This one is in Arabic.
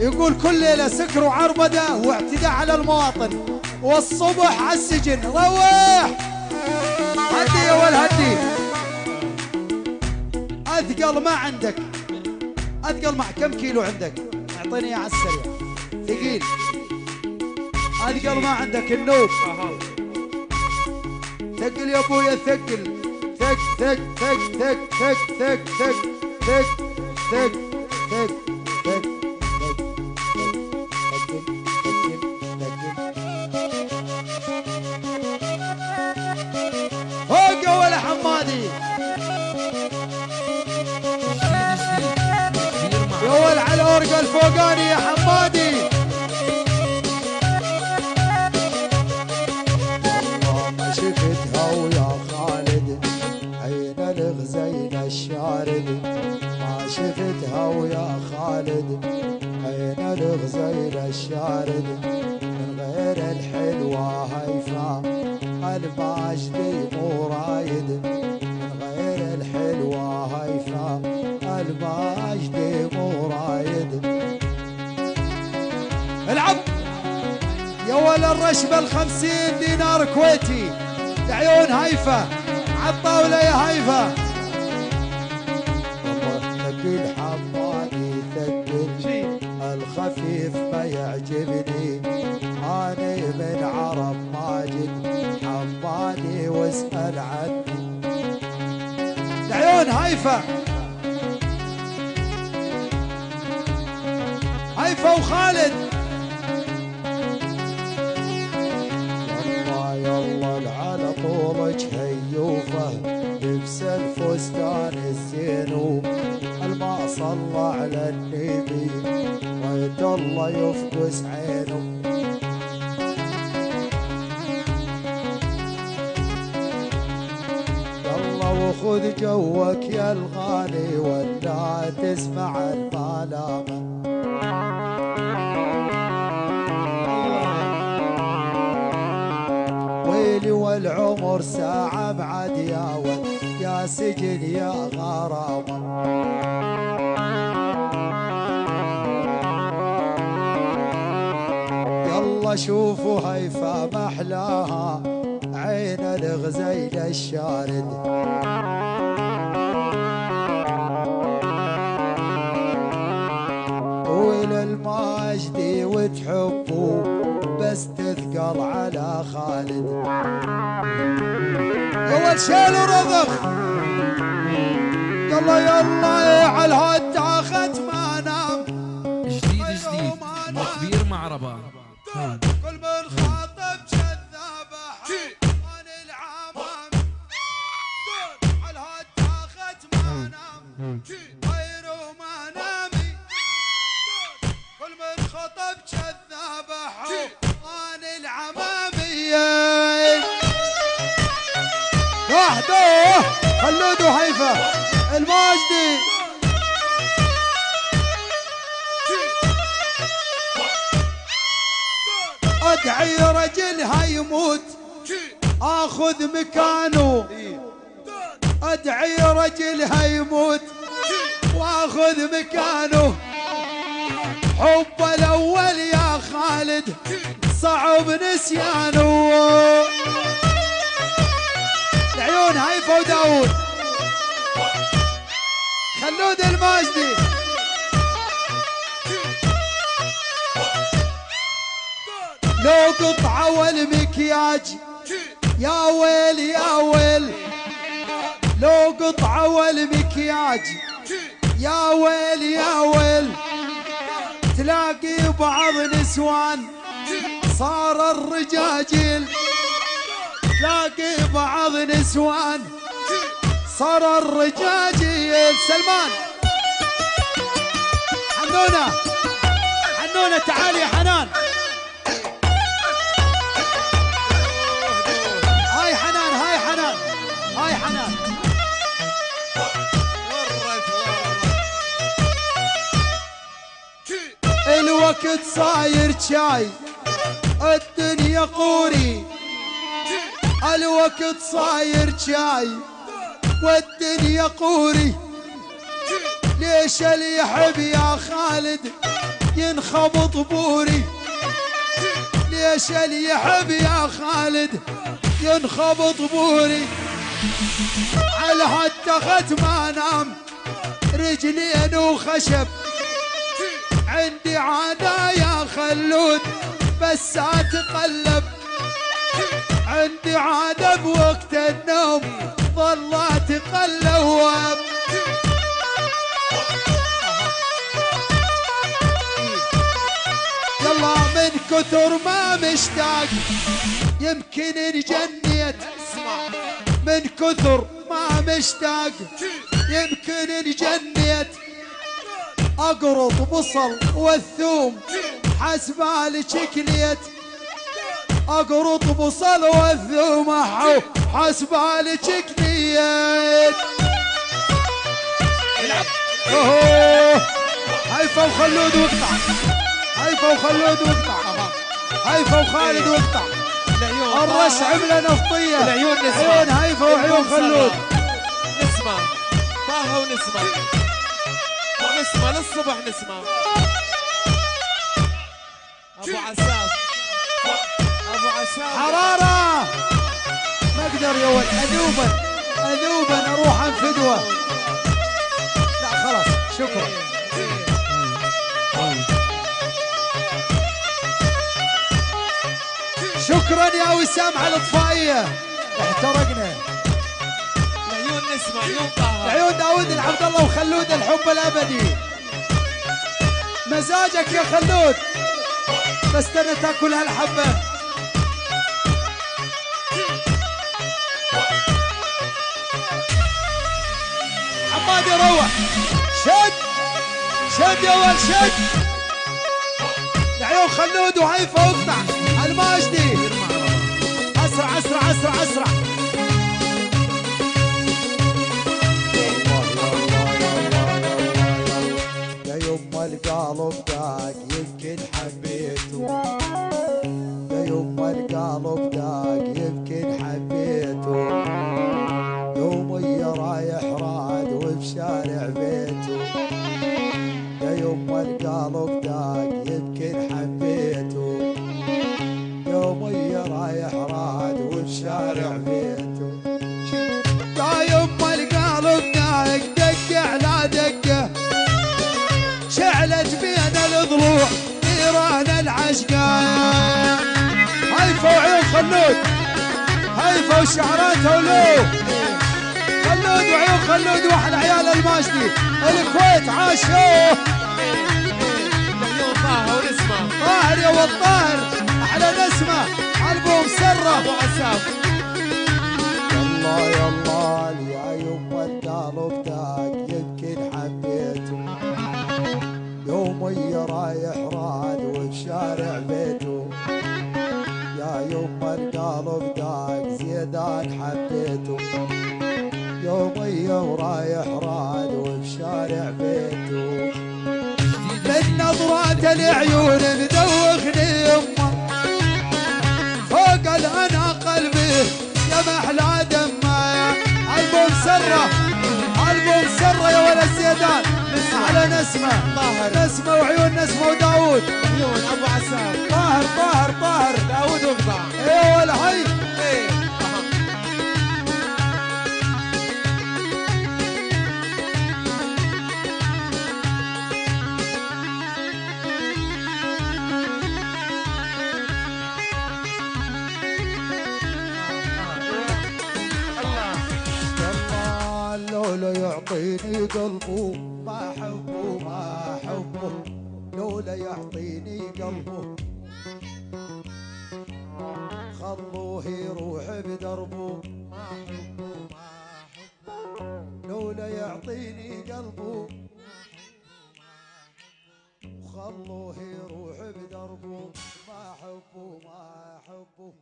يقول كل ليلة سكر وعربدة واعتداء على المواطن، والصبح على السجن. روح هدي يا ول هدي. أثقل ما عندك، أثقل مع كم كيلو عندك؟ اعطيني اياه على السريع. ثقيل. أثقل ما عندك النوب. ثقل يا ابويا ثقل. ثق ثق ثق ثق ثق ثق ثق ثق ثق ثق فوق يا ولا حمادي. يا ول على الأورقة الفوقاني يا حمادي. والله ما شفتها ويا خالد عين الغزين الشارد. ما شفتها ويا خالد عين الغزين الشارد. من غير الحلوة هيفا الماجدي مو رايد. من غير الحلوة هيفا الماجدي مو رايد. العب يا ولا الرشبة 50 دينار كويتي لعيون هيفا عالطاولة يا هيفا. والله ثقيل حمادي ثقيل الخفيف ما يعجبني. أنا من عرب ماجد حمادي واسأل عني. لعيون هيفا. هيفا وخالد. يلا يلا على طولك هيوفه لبس الفستان الزينو. الما صلى على النبي ويد الله يفقس عينه. يلا وخذ جوك يا الغالي ولا تسمع الملامه. ويلي والعمر ساعة بعد يا ول يا سجن يا غرامة. يلا شوفوا هيفا محلاها عين الغزيل الشارد. وإلى الماجدي وتحبوا بس تثقل على خالد. أول شيل ورضخ. يلا يلا على الهد تاخت ما نام. جديد مخبير معربة. كل من خاطب كذابة حوان العمام. على الهد تاخت ما نام غيره ما نامي. كل من خطب كذابة حوان العمامية. وحده خلود وهيفا الماجدي. ادعي رجلها يموت اخذ مكانه. ادعي رجلها يموت واخذ مكانه. حب الاول يا خالد صعب نسيانه. العيون هيفا وداود. خلود الماجدي. لو قطعة والمكياج يا ويل يا ويل. لو قطعة والمكياج يا ويل يا ويل. تلاقي بعض نسوان صار الرجاجيل. تلاقي بعض نسوان صار الرجاجيل. سلمان حنونة حنونة تعالي يا حنان. هاي حنان هاي حنان هاي حنان. الوقت صاير شاي الدنيا قوري. الوقت صاير شاي والدنيا قوري. ليش اللي يحب يا خالد ينخبط بوري؟ ليش اللي يحب يا خالد ينخبط بوري؟ على هالتخت ما نام رجلين وخشب، عندي عادة يا خلود بس اتقلب، عندي عادة بوقت النوم ظل اتقلب. يلا من كثر ما مشتاق يمكن انجنيت، من كثر ما مشتاق يمكن انجنيت، اقرط بصل والثوم حسبالي شكليت، اقرط بصل والثوم حسبالي شكليت. هيفا وخلود واقطع، هيفا وخلود واقطع، هيفا وخالد واقطع. الرش عمله نفطيه، العيون نسمة، عيون هيفا وعيون خلود. نسمة طه ونسمة، ونسمة للصبح نسمة. ابو عساف، ابو عساف حراره ما اقدر يا ولد، اذوبا اذوبا اروح انفدوه. لا خلاص شكرا. شكرا يا وسام على الاطفائيه، احترقنا. العيون نسمة، عيون طه، عيون داود العبد الله وخلود الحب الابدي. مزاجك يا خلود بس تنا تاكل هالحبه. عماد يروح، شد شد يا ولد شد. العيون خلود وهيفا واقطع. الماجدي اسرع اسرع اسرع اسرع. يا يما القلب داق يمكن حبيته، يا يما القلب داق يمكن حبيته، يومي رايح راد وبشارع بيته، يا يما القلب داق يمكن حبيته، يومي رايح راد وبشارع بيته. يا يما القلب داق دق على دقه، شعلت بين الضلوع نيران العشقاء. هيفا وعيون خلود، هيفا وشعرات ولو خلود وعيون خلود واحد عيال الماجدي الكويت عاشوا. العيون طه ونسمة، طاهر يا ولد طاهر احلى نسمه قلبه مسره. ابو عساف يلا يلا يا يما القلب داق يمكن حبيته، يومي رايح راد وبشارع بيته، يا يما القلب داق زيدان حبيته، يومي ورايح راد وبشارع بيته. من نظرات العيون مدوخني يمه، فوق انا قلبي يا محلى دمه. قلبه مسره، قلبه مسره يا ولد زيدان. على نسمه طاهر، نسمه وعيون نسمه وداود. عيون ابو عساف، طاهر طاهر طاهر داود واقطع. ايه ولا هي. ايه لولا يعطيني قلبه ما حبه ما حبه، لولا يعطيني قلبه خلوه يروح بدربه، ما حبه ما حبه، لولا يعطيني قلبه خلوه يروح بدربه، ما حبه ما حبه.